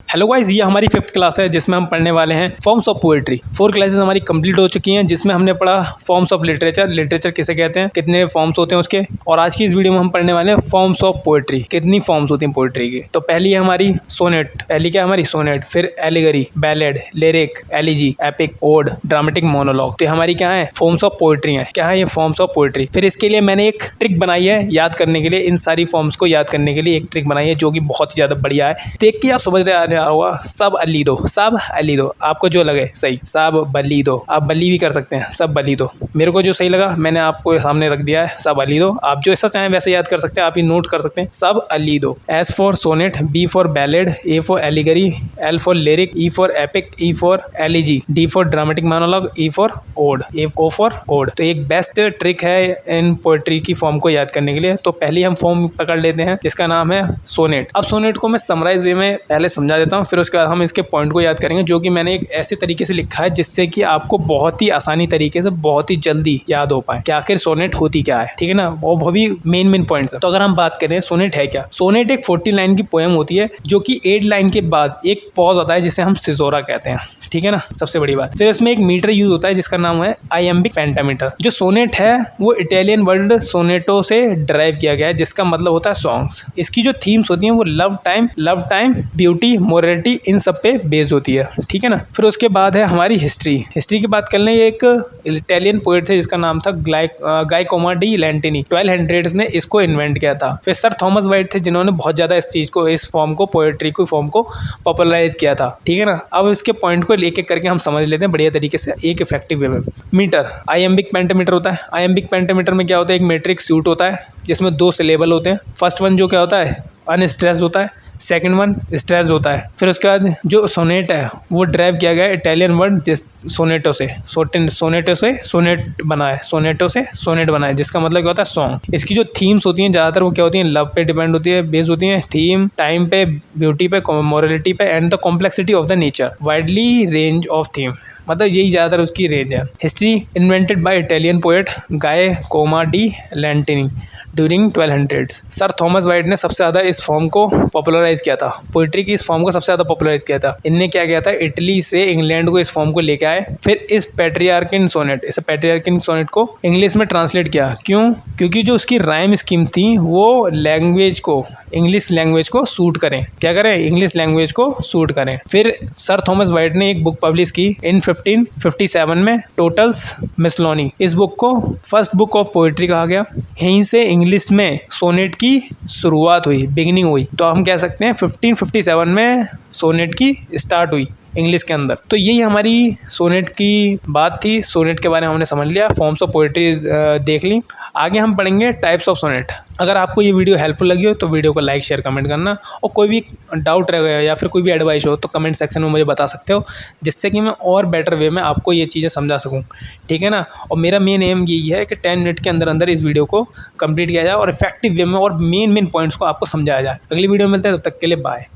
Hello guys, ये हमारी 5th class है जिसमें हम पढ़ने वाले हैं फॉर्म्स ऑफ पोएट्री। 4 क्लासेस हमारी कंप्लीट हो चुकी हैं जिसमें हमने पढ़ा फॉर्म्स ऑफ लिटरेचर किसे कहते हैं, कितने फॉर्म्स होते हैं उसके। और आज की इस वीडियो में हम पढ़ने वाले हैं फॉर्म्स ऑफ पोएट्री, कितनी फॉर्म्स होती हैं पोएट्री की। तो पहली है हमारी सोनेट, पहली क्या है हमारी सोनेट, फिर allegory, ballad, lyric, elegy, epic, ode, dramatic monologue. तो हमारी क्या है फॉर्म्स ऑफ पोएट्री है। क्या है ये फॉर्म्स ऑफ पोएट्री। फिर इसके लिए मैंने एक ट्रिक बनाई है याद करने के लिए, इन सारी फॉर्म्स को याद करने के लिए एक ट्रिक बनाई है जो कि बहुत ही ज्यादा बढ़िया है। देख के आप समझ रहे होगा, सब अली दो, सब अली दो, आपको जो लगे सही, सब बली दो। आप बली भी कर सकते हैं, सब बली दो। मेरे को जो सही लगा मैंने आपको सामने रख दिया है, सब अली दो। आप जो ऐसा चाहें वैसे याद कर सकते हैं, आप ही नोट कर सकते हैं, सब अली दो। S for sonnet, B for ballad, A for allegory, L for lyric, E for epic, E for elegy, D for dramatic monologue, E for ode, O for ode. तो एक बेस्ट ट्रिक है in poetry की form को याद करने के लिए। तो पहली हम फॉर्म पकड़ लेते हैं जिसका नाम है सोनेट। अब सोनेट को मैं समराइज वे में पहले समझा देता हूँ, फिर उसके बाद हम इसके पॉइंट को याद करेंगे जो कि मैंने एक ऐसे तरीके से लिखा है जिससे कि आपको बहुत ही आसानी तरीके से बहुत ही जल्दी याद हो पाए कि आखिर सोनेट होती क्या है। ठीक है ना, वो भी मेन पॉइंट्स है। तो अगर हम बात करें सोनेट है क्या, सोनेट एक 40 लाइन की पोएम होती है जो कि 8 लाइन के बाद एक पॉज आता है जिसे हम सिजोरा कहते हैं। ठीक है ना, सबसे बड़ी बात। फिर इसमें एक मीटर यूज होता है जिसका नाम है आइएम्बिक पेंटामीटर। जो सोनेट है वो इटालियन वर्ड सोनेटो से ड्राइव किया गया है जिसका मतलब होता है सॉन्ग्स। इसकी जो थीम्स होती हैं वो लव टाइम, ब्यूटी, मोरलिटी, इन सब पे बेस्ड होती है। ठीक है ना। फिर उसके बाद है हमारी हिस्ट्री की बात कर लें। ये एक इटालियन पोएट थे जिसका नाम था गाइकोमा डी लैंटिनी। 1200 में इसको इन्वेंट किया था। फिर सर थॉमस वाइट थे जिन्होंने बहुत ज्यादा इस चीज को, इस फॉर्म को, पोएट्री को फॉर्म को पॉपुलराइज किया था। ठीक है ना। अब इसके पॉइंट को एक एक करके हम समझ लेते हैं बढ़िया तरीके से, एक इफेक्टिव वे में। मीटर, आइएम्बिक पेंटामीटर होता है। आइएम्बिक पेंटामीटर में क्या होता है, एक मेट्रिक सूट होता है जिसमें 2 सिलेबल होते हैं। फर्स्ट वन जो क्या होता है अनस्ट्रेस्ड होता है, सेकंड वन स्ट्रेस्ड होता है। फिर उसके बाद जो सोनेट है वो ड्राइव किया गया है इटालियन वर्ड सोनेटो से, सोनेट बना है जिसका मतलब क्या होता है सॉन्ग। इसकी जो थीम्स होती हैं ज़्यादातर वो क्या होती हैं, लव पे डिपेंड होती है, बेस होती हैं। थीम टाइम पे, ब्यूटी पे, मोरलिटी पे and the complexity of the nature, widely range of theme, मतलब यही ज़्यादातर उसकी रेंज है। History invented by Italian poet Giacomo di Lentini during 1200। Sir Thomas Wyatt ने सबसे ज़्यादा इस फॉर्म को पॉपुलराइज किया था, पोइट्री की इस फॉर्म को सबसे ज़्यादा पॉपुलराइज किया था। इनने क्या किया था, इटली से इंग्लैंड को इस फॉर्म को लेके आए। फिर इस पैट्रियार्किन सोनेट को इंग्लिश में ट्रांसलेट किया। क्यों? क्योंकि जो उसकी राइम स्कीम थी वो लैंग्वेज को, इंग्लिश लैंग्वेज को सूट करें। क्या करें, इंग्लिश लैंग्वेज को सूट करें। फिर सर थॉमस वाइट ने एक बुक पब्लिश की इन 1557 में, टोटल्स मिसलोनी। इस बुक को फर्स्ट बुक ऑफ पोएट्री कहा गया। यहीं से इंग्लिश में सोनेट की शुरुआत हुई, बिगिनिंग हुई। तो हम कह सकते हैं 1557 में सोनेट की स्टार्ट हुई इंग्लिश के अंदर। तो यही हमारी सोनेट की बात थी। सोनेट के बारे में हमने समझ लिया, फॉर्म्स ऑफ पोएट्री देख ली। आगे हम पढ़ेंगे टाइप्स ऑफ सोनेट। अगर आपको ये वीडियो हेल्पफुल लगी हो तो वीडियो को लाइक शेयर कमेंट करना, और कोई भी डाउट रह गया या फिर कोई भी एडवाइस हो तो कमेंट सेक्शन में मुझे बता सकते हो, जिससे कि मैं और बेटर वे में आपको ये चीज़ें समझा सकूं। ठीक है ना। और मेरा मेन एम यही है कि 10 मिनट के अंदर अंदर इस वीडियो को कंप्लीट किया जाए और इफेक्टिव वे में और मेन पॉइंट्स को आपको समझाया जाए। अगली वीडियो में मिलते हैं, तब तक के लिए बाय।